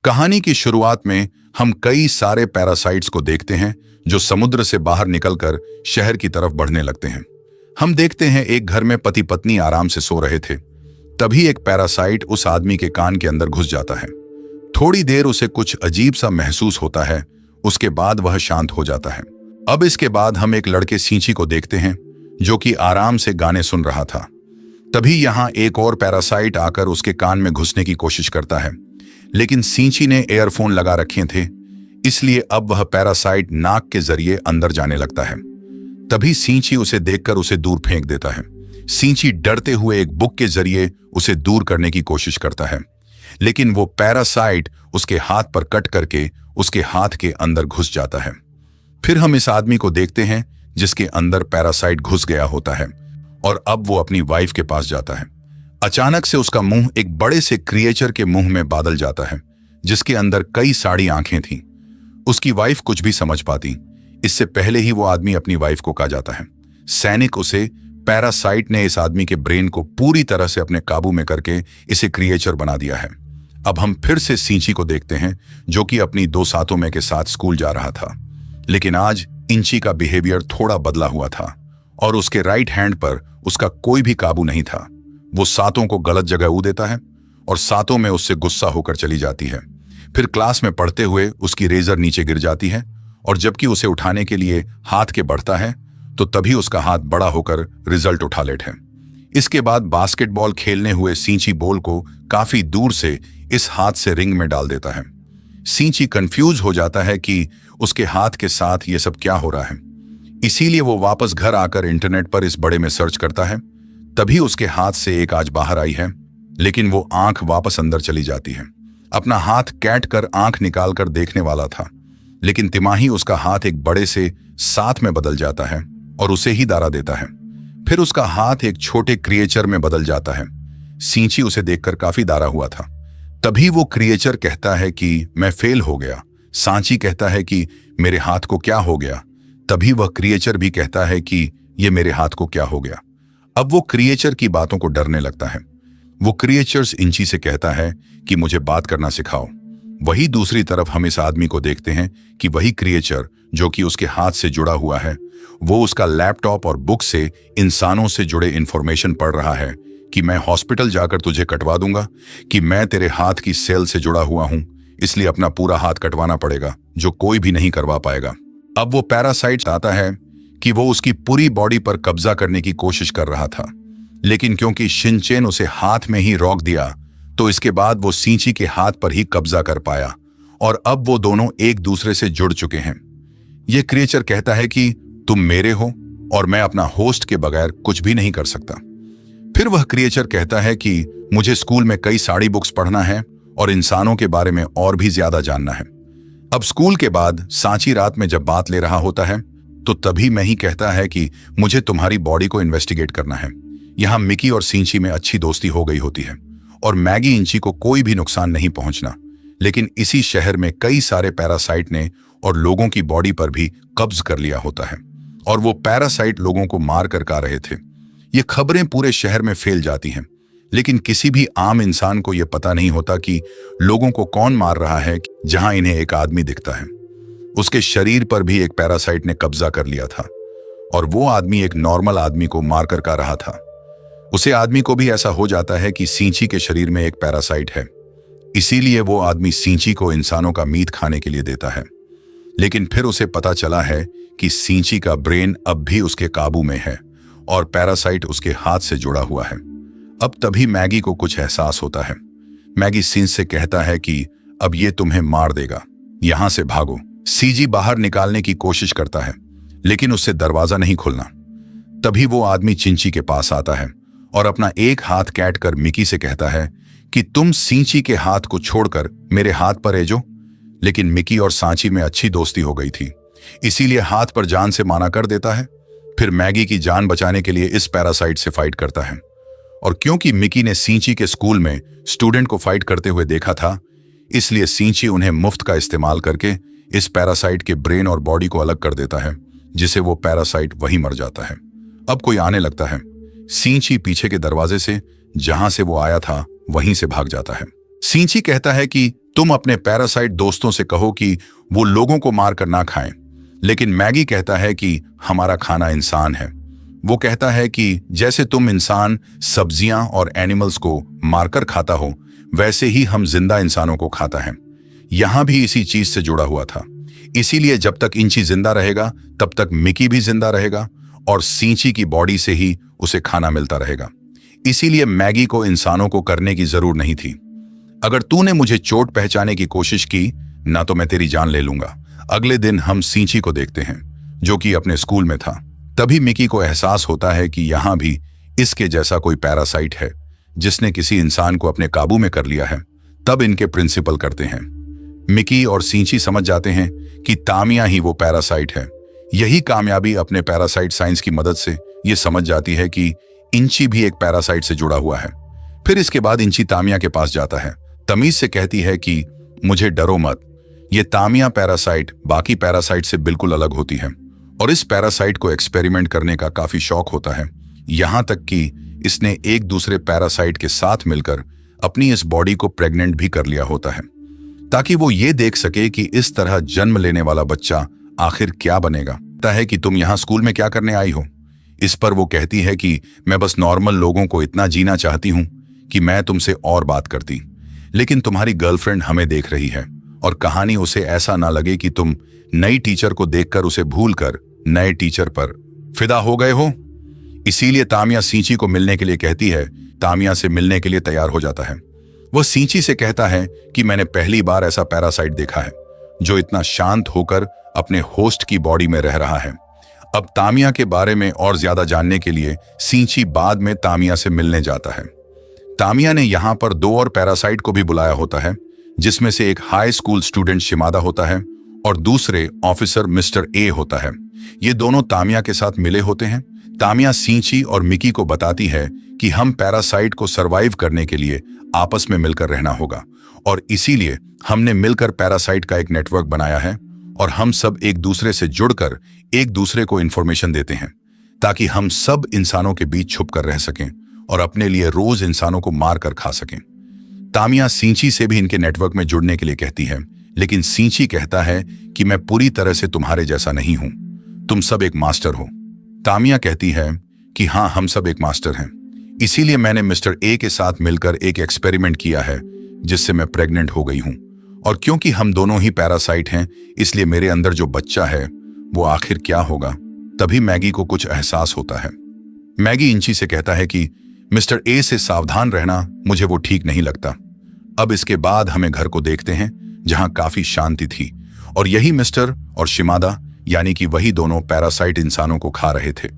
कहानी की शुरुआत में हम कई सारे पैरासाइट्स को देखते हैं जो समुद्र से बाहर निकलकर शहर की तरफ बढ़ने लगते हैं। हम देखते हैं एक घर में पति पत्नी आराम से सो रहे थे। तभी एक पैरासाइट उस आदमी के कान के अंदर घुस जाता है। थोड़ी देर उसे कुछ अजीब सा महसूस होता है, उसके बाद वह शांत हो जाता है। अब इसके बाद हम एक लड़के सींची को देखते हैं जो कि आराम से गाने सुन रहा था। तभी यहाँ एक और पैरासाइट आकर उसके कान में घुसने की कोशिश करता है, लेकिन सींची ने एयरफोन लगा रखे थे, इसलिए अब वह पैरासाइट नाक के जरिए अंदर जाने लगता है। तभी सींची उसे देखकर उसे दूर फेंक देता है। सींची डरते हुए एक बुक के जरिए उसे दूर करने की कोशिश करता है, लेकिन वो पैरासाइट उसके हाथ पर कट करके उसके हाथ के अंदर घुस जाता है। फिर हम इस आदमी को देखते हैं जिसके अंदर पैरासाइट घुस गया होता है और अब वो अपनी वाइफ के पास जाता है। अचानक से उसका मुंह एक बड़े से क्रिएचर के मुंह में बदल जाता है जिसके अंदर कई सारी आंखें थीं। उसकी वाइफ कुछ भी समझ पाती इससे पहले ही वो आदमी अपनी वाइफ को खा जाता है। सैनिक उसे पैरासाइट ने इस आदमी के ब्रेन को पूरी तरह से अपने काबू में करके इसे क्रिएचर बना दिया है। अब हम फिर से सींची को देखते हैं जो कि अपनी दो साथों में के साथ स्कूल जा रहा था, लेकिन आज इंची का बिहेवियर थोड़ा बदला हुआ था और उसके राइट हैंड पर उसका कोई भी काबू नहीं था। वो सातों को गलत जगह ऊ देता है और सातों में उससे गुस्सा होकर चली जाती है। फिर क्लास में पढ़ते हुए उसकी रेजर नीचे गिर जाती है और जबकि उसे उठाने के लिए हाथ के बढ़ता है तो तभी उसका हाथ बड़ा होकर रिजल्ट उठा लेता है। इसके बाद बास्केटबॉल खेलने हुए सींची बॉल को काफी दूर से इस हाथ से रिंग में डाल देता है। सींची कंफ्यूज हो जाता है कि उसके हाथ के साथ ये सब क्या हो रहा है, इसीलिए वो वापस घर आकर इंटरनेट पर इस बड़े में सर्च करता है। तभी उसके हाथ से एक आंच बाहर आई है, लेकिन वो आंख वापस अंदर चली जाती है। अपना हाथ कैट कर आंख निकालकर देखने वाला था, लेकिन तिमाही उसका हाथ एक बड़े से साथ में बदल जाता है और उसे ही दारा देता है। फिर उसका हाथ एक छोटे क्रिएचर में बदल जाता है। सींची उसे देखकर काफी दारा हुआ था। तभी वो क्रिएचर कहता है कि मैं फेल हो गया। सांची कहता है कि मेरे हाथ को क्या हो गया। तभी वह क्रिएचर भी कहता है कि ये मेरे हाथ को क्या हो गया। अब वो क्रिएचर की बातों को डरने लगता है। वो क्रिएचर्स इंची से कहता है कि मुझे बात करना सिखाओ। वही दूसरी तरफ हम इस आदमी को देखते हैं कि वही क्रिएचर जो कि उसके हाथ से जुड़ा हुआ है, वो उसका लैपटॉप और बुक से इंसानों से जुड़े इंफॉर्मेशन पढ़ रहा है कि मैं हॉस्पिटल जाकर तुझे कटवा दूंगा, कि मैं तेरे हाथ की सेल से जुड़ा हुआ हूं, इसलिए अपना पूरा हाथ कटवाना पड़ेगा जो कोई भी नहीं करवा पाएगा। अब वो पैरासाइट आता है कि वो उसकी पूरी बॉडी पर कब्जा करने की कोशिश कर रहा था, लेकिन क्योंकि शिनचेन उसे हाथ में ही रोक दिया तो इसके बाद वो सींची के हाथ पर ही कब्जा कर पाया और अब वो दोनों एक दूसरे से जुड़ चुके हैं। ये क्रिएचर कहता है कि तुम मेरे हो और मैं अपना होस्ट के बगैर कुछ भी नहीं कर सकता। फिर वह क्रिएचर कहता है कि मुझे स्कूल में कई सारी बुक्स पढ़ना है और इंसानों के बारे में और भी ज्यादा जानना है। अब स्कूल के बाद सांची रात में जब बात ले रहा होता है तो तभी मैं ही कहता है कि मुझे तुम्हारी बॉडी को इन्वेस्टिगेट करना है। यहाँ मिकी और सींची में अच्छी दोस्ती हो गई होती है और मैगी इंची को कोई भी नुकसान नहीं पहुंचना, लेकिन इसी शहर में कई सारे पैरासाइट ने और लोगों की बॉडी पर भी कब्ज कर लिया होता है और वो पैरासाइट लोगों को मार कर खा रहे थे। ये खबरें पूरे शहर में फैल जाती हैं, लेकिन किसी भी आम इंसान को यह पता नहीं होता कि लोगों को कौन मार रहा है। जहां इन्हें एक आदमी दिखता है, उसके शरीर पर भी एक पैरासाइट ने कब्जा कर लिया था और वो आदमी एक नॉर्मल आदमी को मार कर खा रहा था। उसे आदमी को भी ऐसा हो जाता है कि सींची के शरीर में एक पैरासाइट है, इसीलिए वो आदमी सींची को इंसानों का मीट खाने के लिए देता है। लेकिन फिर उसे पता चला है कि सींची का ब्रेन अब भी उसके काबू में है और पैरासाइट उसके हाथ से जुड़ा हुआ है। अब तभी मैगी को कुछ एहसास होता है। मैगी सींच से कहता है कि अब ये तुम्हें मार देगा, यहां से भागो। सीजी बाहर निकालने की कोशिश करता है, लेकिन उससे दरवाजा नहीं खुलना। तभी वो आदमी चिंची के पास आता है और अपना एक हाथ कैट कर मिकी से कहता है कि तुम सींची के हाथ को छोड़कर मेरे हाथ पर एजो। लेकिन मिकी और सांची में अच्छी दोस्ती हो गई थी, इसीलिए हाथ पर जान से माना कर देता है। फिर मैगी की जान बचाने के लिए इस पैरासाइट से फाइट करता है और क्योंकि मिकी ने सींची के स्कूल में स्टूडेंट को फाइट करते हुए देखा था, इसलिए सींची उन्हें मुफ्त का इस्तेमाल करके इस पैरासाइट के ब्रेन और बॉडी को अलग कर देता है, जिसे वो पैरासाइट वहीं मर जाता है। अब कोई आने लगता है। सींची पीछे के दरवाजे से, जहां से वो आया था, वहीं से भाग जाता है। सींची कहता है कि तुम अपने पैरासाइट दोस्तों से कहो कि वो लोगों को मारकर ना खाएं, लेकिन मैगी कहता है कि हमारा खाना इंसान है। वो कहता है कि जैसे तुम इंसान सब्जियां और एनिमल्स को मारकर खाता हो, वैसे ही हम जिंदा इंसानों को खाता है। यहां भी इसी चीज से जुड़ा हुआ था। इसीलिए जब तक इंची जिंदा रहेगा तब तक मिकी भी जिंदा रहेगा और सींची की बॉडी से ही उसे खाना मिलता रहेगा। इसीलिए मैगी को इंसानों को करने की जरूर नहीं थी। अगर तूने मुझे चोट पहचाने की कोशिश की ना तो मैं तेरी जान ले लूंगा। अगले दिन हम सींची को देखते हैं, जो कि अपने स्कूल में था। तभी मिकी को एहसास होता है कि यहां भी इसके जैसा कोई पैरासाइट है जिसने किसी इंसान को अपने काबू में कर लिया है। तब इनके प्रिंसिपल करते हैं। मिकी और सींची समझ जाते हैं कि तामिया ही वो पैरासाइट है। यही कामयाबी अपने पैरासाइट साइंस की मदद से ये समझ जाती है कि इंची भी एक पैरासाइट से जुड़ा हुआ है। फिर इसके बाद इंची तामिया के पास जाता है, तमीज से कहती है कि मुझे डरो मत, ये तामिया पैरासाइट बाकी पैरासाइट से बिल्कुल अलग होती है और इस पैरासाइट को एक्सपेरिमेंट करने का काफी शौक होता है। यहां तक कि इसने एक दूसरे पैरासाइट के साथ मिलकर अपनी इस बॉडी को प्रेग्नेंट भी कर लिया होता है, ताकि वो ये देख सके कि इस तरह जन्म लेने वाला बच्चा आखिर क्या बनेगा। कहता है कि तुम यहाँ स्कूल में क्या करने आई हो? इस पर वो कहती है कि मैं बस नॉर्मल लोगों को इतना जीना चाहती हूँ कि मैं तुमसे और बात करती, लेकिन तुम्हारी गर्लफ्रेंड हमें देख रही है और कहानी उसे ऐसा ना लगे कि तुम नई टीचर को देखकर उसे भूलकर नए टीचर पर फिदा हो गए हो। इसीलिए तामिया सींची को मिलने के लिए कहती है। तामिया से मिलने के लिए तैयार हो जाता है। वह सींची से कहता है कि मैंने पहली बार ऐसा पैरासाइट देखा है जो इतना शांत होकर अपने होस्ट की बॉडी में रह रहा है। अब तामिया के बारे में और ज्यादा जानने के लिए सींची बाद में तामिया से मिलने जाता है। तामिया ने यहां पर दो और पैरासाइट को भी बुलाया होता है, जिसमें से एक हाई स्कूल स्टूडेंट शिमादा होता है और दूसरे ऑफिसर मिस्टर ए होता है। ये दोनों तामिया के साथ मिले होते हैं। तामिया सींची और मिकी को बताती है कि हम पैरासाइट को सरवाइव करने के लिए आपस में मिलकर रहना होगा और इसीलिए हमने मिलकर पैरासाइट का एक नेटवर्क बनाया है और हम सब एक दूसरे से जुड़कर एक दूसरे को इंफॉर्मेशन देते हैं ताकि हम सब इंसानों के बीच छुप कर रह सकें और अपने लिए रोज इंसानों को मार कर खा सकें। तामिया सींची से भी इनके नेटवर्क में जुड़ने के लिए कहती है, लेकिन सींची कहता है कि मैं पूरी तरह से तुम्हारे जैसा नहीं हूं, तुम सब एक मास्टर हो। तामिया कहती है कि हाँ, हम सब एक मास्टर हैं, इसीलिए मैंने मिस्टर ए के साथ मिलकर एक एक्सपेरिमेंट किया है जिससे मैं प्रेग्नेंट हो गई हूं और क्योंकि हम दोनों ही पैरासाइट हैं, इसलिए मेरे अंदर जो बच्चा है वो आखिर क्या होगा। तभी मैगी को कुछ एहसास होता है। मैगी इंची से कहता है कि मिस्टर ए से सावधान रहना, मुझे वो ठीक नहीं लगता। अब इसके बाद हमें घर को देखते हैं जहां काफी शांति थी और यही मिस्टर और शिमादा यानी कि वही दोनों पैरासाइट इंसानों को खा रहे थे।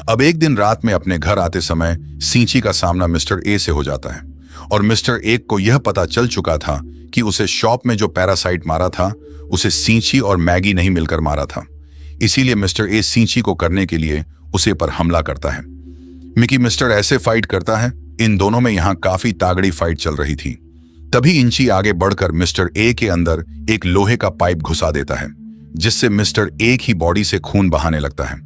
अब एक दिन रात में अपने घर आते समय सींची का सामना मिस्टर ए से हो जाता है और मिस्टर ए को यह पता चल चुका था कि उसे शॉप में जो पैरासाइट मारा था उसे सींची और मैगी नहीं मिलकर मारा था। इसीलिए मिस्टर ए सींची को करने के लिए उसे पर हमला करता है। मिकी मिस्टर ऐसे फाइट करता है। इन दोनों में यहाँ काफी तागड़ी फाइट चल रही थी। तभी इंची आगे बढ़कर मिस्टर ए के अंदर एक लोहे का पाइप घुसा देता है, जिससे मिस्टर ए की बॉडी से खून बहाने लगता है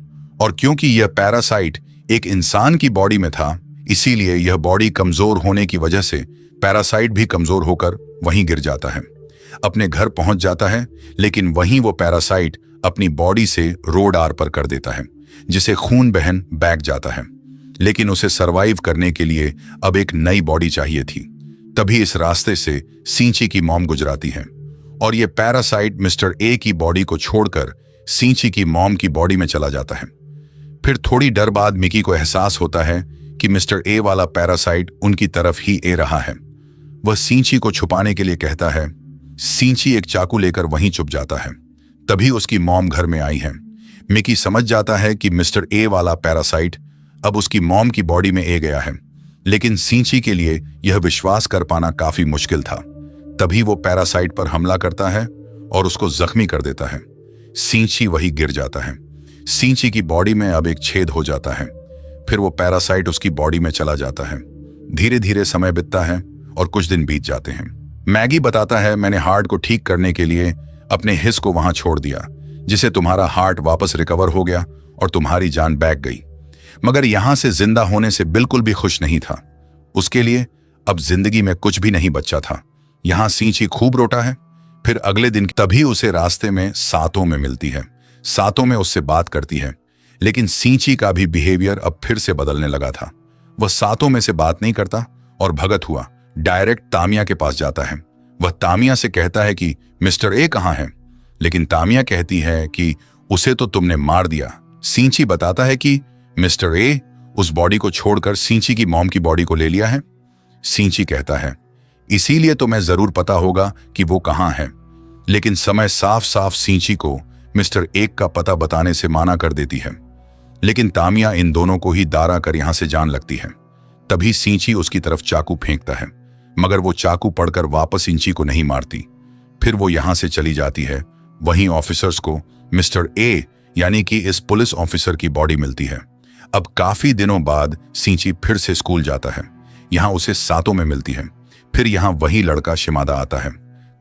और क्योंकि यह पैरासाइट एक इंसान की बॉडी में था, इसीलिए यह बॉडी कमजोर होने की वजह से पैरासाइट भी कमजोर होकर वहीं गिर जाता है। अपने घर पहुंच जाता है, लेकिन वहीं वो पैरासाइट अपनी बॉडी से रोड आर पर कर देता है, जिसे खून बहन बैठ जाता है। लेकिन उसे सरवाइव करने के लिए अब एक नई बॉडी चाहिए थी। तभी इस रास्ते से सींची की मॉम गुजराती है और ये पैरासाइट मिस्टर ए की बॉडी को छोड़कर सींची की मॉम की बॉडी में चला जाता है। फिर थोड़ी देर बाद मिकी को एहसास होता है कि मिस्टर ए वाला पैरासाइट उनकी तरफ ही ए रहा है। वह सींची को छुपाने के लिए कहता है। सींची एक चाकू लेकर वहीं छुप जाता है। तभी उसकी मॉम घर में आई है। मिकी समझ जाता है कि मिस्टर ए वाला पैरासाइट अब उसकी मॉम की बॉडी में ए गया है, लेकिन सींची के लिए यह विश्वास कर पाना काफी मुश्किल था। तभी वो पैरासाइट पर हमला करता है और उसको जख्मी कर देता है। सींची वही गिर जाता है। सींची की बॉडी में अब एक छेद हो जाता है। फिर वो पैरासाइट उसकी बॉडी में चला जाता है। धीरे धीरे समय बीतता है और कुछ दिन बीत जाते हैं। मैगी बताता है, मैंने हार्ट को ठीक करने के लिए अपने हिस्स को वहां छोड़ दिया, जिसे तुम्हारा हार्ट वापस रिकवर हो गया और तुम्हारी जान बैठ गई। मगर यहां से जिंदा होने से बिल्कुल भी खुश नहीं था। उसके लिए अब जिंदगी में कुछ भी नहीं बचा था, यहाँ सींची खूब रोता है। फिर अगले दिन तभी उसे रास्ते में सातों में मिलती है। सातों में उससे बात करती है, लेकिन सींची का भी बिहेवियर अब फिर से बदलने लगा था। वह सातों में से बात नहीं करता और भगत हुआ डायरेक्ट तामिया के पास जाता है। वह तामिया से कहता है कि मिस्टर ए कहाँ है, लेकिन तामिया कहती है कि उसे तो तुमने मार दिया। सींची बताता है कि मिस्टर ए उस बॉडी को छोड़कर सींची की मॉम की बॉडी को ले लिया है। सींची कहता है इसीलिए तो मैं जरूर पता होगा कि वो कहाँ है, लेकिन समय साफ साफ सींची को मिस्टर एक का पता बताने से माना कर देती है। लेकिन तामिया इन दोनों को ही दारा कर यहां से जान लगती है। तभी सींची उसकी तरफ चाकू फेंकता है, मगर वो चाकू पड़कर वापस सींची को नहीं मारती। फिर वो यहां से चली जाती है। वहीं ऑफिसर्स को मिस्टर ए यानी कि इस पुलिस ऑफिसर की बॉडी मिलती है। अब काफी दिनों बाद सींची फिर से स्कूल जाता है। यहां उसे सातों में मिलती है। फिर यहां वही लड़का शिमादा आता है।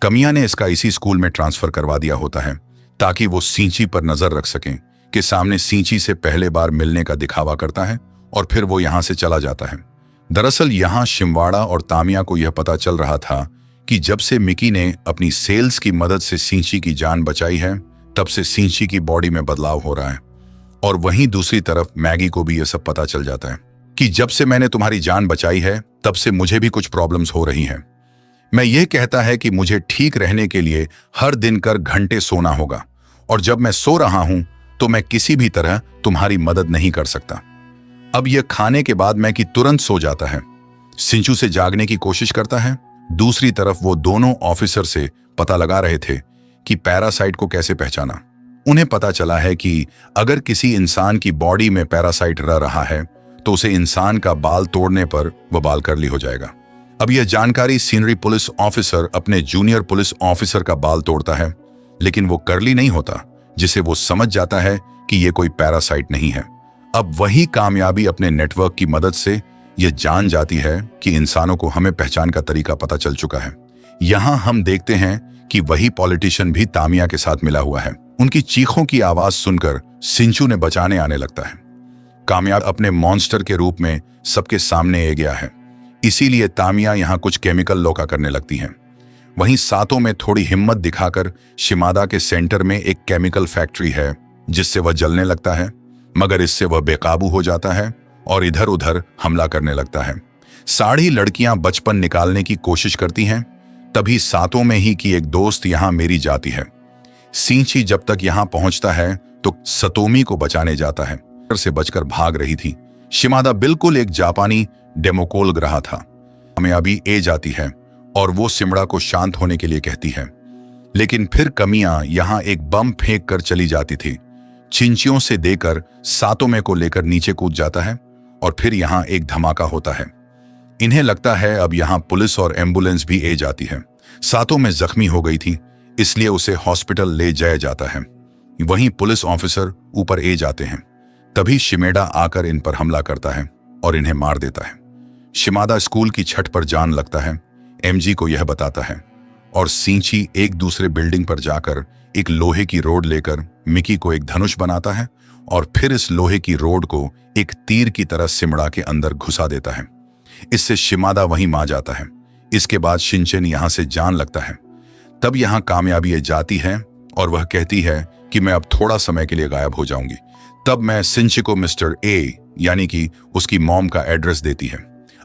कमिया ने इसका इसी स्कूल में ट्रांसफर करवा दिया होता है ताकि वो सींची पर नजर रख सकें कि सामने सींची से पहले बार मिलने का दिखावा करता है, और फिर वो यहां से चला जाता है। दरअसल यहां शिमवाड़ा और तामिया को यह पता चल रहा था कि जब से मिकी ने अपनी सेल्स की मदद से सींची की जान बचाई है, तब से सींची की बॉडी में बदलाव हो रहा है। और वहीं दूसरी तरफ मैगी को भी यह सब पता चल जाता है कि जब से मैंने तुम्हारी जान बचाई है, तब से मुझे भी कुछ प्रॉब्लम्स हो रही हैं। मैं ये कहता है कि मुझे ठीक रहने के लिए हर दिन कर घंटे सोना होगा, और जब मैं सो रहा हूं तो मैं किसी भी तरह तुम्हारी मदद नहीं कर सकता। अब यह खाने के बाद मैगी तुरंत सो जाता है। सिंचू से जागने की कोशिश करता है। दूसरी तरफ वो दोनों ऑफिसर से पता लगा रहे थे कि पैरासाइट को कैसे पहचाना। उन्हें पता चला है कि अगर किसी इंसान की बॉडी में पैरासाइट रह रहा है तो उसे इंसान का बाल तोड़ने पर वह बाल कर्ली हो जाएगा। अब यह जानकारी सीनरी पुलिस ऑफिसर अपने जूनियर पुलिस ऑफिसर का बाल तोड़ता है, लेकिन वो कर्ली नहीं होता, जिसे वो समझ जाता है कि यह कोई पैरासाइट नहीं है। अब वही कामयाबी अपने नेटवर्क की मदद से यह जान जाती है कि इंसानों को हमें पहचान का तरीका पता चल चुका है। यहां हम देखते हैं कि वही पॉलिटिशियन भी तामिया के साथ मिला हुआ है। उनकी चीखों की आवाज सुनकर सिंचू ने बचाने आने लगता है। कामयाब अपने मॉन्स्टर के रूप में सबके सामने आ गया है, इसीलिए तामिया यहां कुछ केमिकल लोका करने लगती हैं। वहीं सातों में थोड़ी हिम्मत दिखाकर शिमादा के सेंटर में एक केमिकल फैक्ट्री है, जिससे वह जलने लगता है, मगर इससे वह बेकाबू हो जाता है और इधर उधर हमला करने लगता है। सारी लड़कियां बचपन निकालने की कोशिश करती हैं। तभी सातों में ही की एक दोस्त यहां मेरी जाती है। सींची जब तक यहां पहुंचता है तो सतोमी को बचाने जाता है। से बचकर भाग रही थी। शिमादा बिल्कुल एक जापानी डेमोकोल रहा था। हमें अभी ए जाती है और वो सिमड़ा को शांत होने के लिए कहती है, लेकिन फिर कमियां यहां एक बम फेंक कर चली जाती थी। चिंचियों से देकर सातों में को लेकर नीचे कूद जाता है और फिर यहां एक धमाका होता है। इन्हें लगता है अब यहां पुलिस और एम्बुलेंस भी ए जाती है। सातों में जख्मी हो गई थी, इसलिए उसे हॉस्पिटल ले जाया जाता है। वहीं पुलिस ऑफिसर ऊपर ए जाते हैं। तभी शिमेडा आकर इन पर हमला करता है और इन्हें मार देता है। शिमादा स्कूल की छत पर जान लगता है, एमजी को यह बताता है, और सींची एक दूसरे बिल्डिंग पर जाकर एक लोहे की रोड लेकर मिकी को एक धनुष बनाता है और फिर इस लोहे की रोड को एक तीर की तरह सिमड़ा के अंदर घुसा देता है। इससे शिमादा वहीं मार जाता है। इसके बाद शिनचेन यहां से जान लगता है। तब यहां कामयाबी जाती है और वह कहती है कि मैं अब थोड़ा समय के लिए गायब हो जाऊंगी। तब मैं सिंची को मिस्टर ए यानी कि उसकी मॉम का एड्रेस देती है।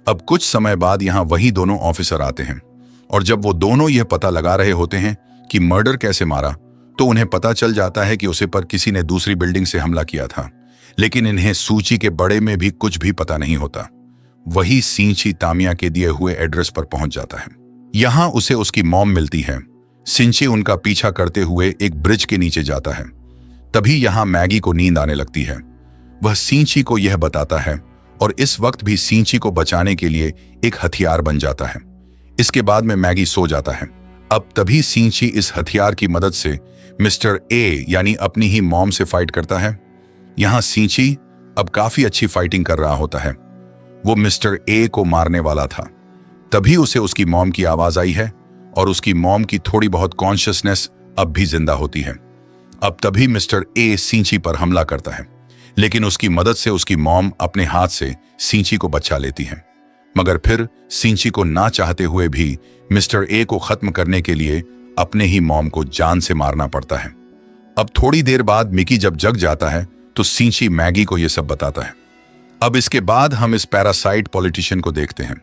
अब कुछ समय बाद यहां वही दोनों ऑफिसर आते हैं, और जब वो दोनों यह पता लगा रहे होते हैं कि मर्डर कैसे मारा, तो उन्हें पता चल जाता है कि उसे पर किसी ने दूसरी बिल्डिंग से हमला किया था। लेकिन इन्हें सूची के बड़े में भी कुछ भी पता नहीं होता। वही सींची तामिया के दिए हुए एड्रेस पर पहुंच जाता है। यहां उसे उसकी मॉम मिलती है। सिंची उनका पीछा करते हुए एक ब्रिज के नीचे जाता है। तभी यहां मैगी को नींद आने लगती है। वह सींची को यह बताता है और इस वक्त भी सींची को बचाने के लिए एक हथियार बन जाता है। इसके बाद में मैगी सो जाता है। अब तभी सींची इस हथियार की मदद से मिस्टर ए यानी अपनी ही मॉम से फाइट करता है। यहां सींची अब काफी अच्छी फाइटिंग कर रहा होता है। वो मिस्टर ए को मारने वाला था। तभी उसे उसकी मॉम की आवाज आई है और उसकी मॉम की थोड़ी बहुत कॉन्शियसनेस अब भी जिंदा होती है। अब तभी मिस्टर ए सींची पर हमला करता है, लेकिन उसकी मदद से उसकी मॉम अपने हाथ से सींची को बचा लेती है। मगर फिर सिंची को ना चाहते हुए भी मिस्टर ए को खत्म करने के लिए अपने ही मॉम को जान से मारना पड़ता है। अब थोड़ी देर बाद मिकी जब जग जाता है तो सिंची मैगी को यह सब बताता है। अब इसके बाद हम इस पैरासाइट पॉलिटिशियन को देखते हैं।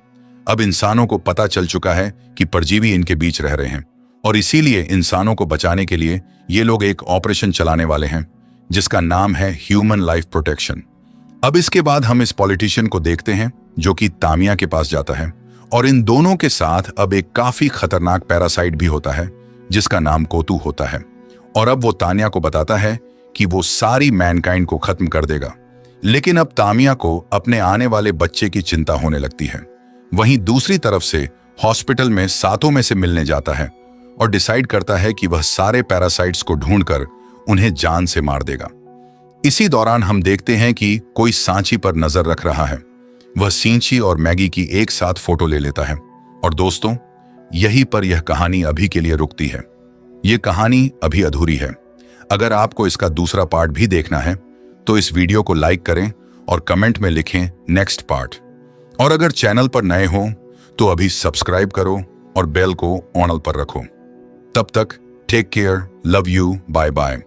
अब इंसानों को पता चल चुका है कि परजीवी इनके बीच रह रहे हैं और इसीलिए इंसानों को बचाने के लिए ये लोग एक ऑपरेशन चलाने वाले हैं जिसका नाम है ह्यूमन लाइफ प्रोटेक्शन। अब इसके बाद हम इस पॉलिटिशियन को देखते हैं जो कि तामिया के पास जाता है और इन दोनों के साथ अब एक काफी खतरनाक पैरासाइट भी होता है जिसका नाम कोतू होता है। और अब वो तानिया को बताता है कि वो सारी मैनकाइंड को खत्म कर देगा। लेकिन अब तामिया को अपने आने वाले बच्चे की चिंता होने लगती है। वहीं दूसरी तरफ से हॉस्पिटल में सातों में से मिलने जाता है और डिसाइड करता है कि वह सारे पैरासाइट्स को ढूंढकर उन्हें जान से मार देगा। इसी दौरान हम देखते हैं कि कोई सांची पर नजर रख रहा है। वह सिंची और मैगी की एक साथ फोटो ले लेता है। और दोस्तों, यहीं पर यह कहानी अभी के लिए रुकती है। यह कहानी अभी अधूरी है। अगर आपको इसका दूसरा पार्ट भी देखना है तो इस वीडियो को लाइक करें और कमेंट में लिखें नेक्स्ट पार्ट। और अगर चैनल पर नए हो तो अभी सब्सक्राइब करो और बेल को ऑन पर रखो। तब तक take care, love you, bye bye.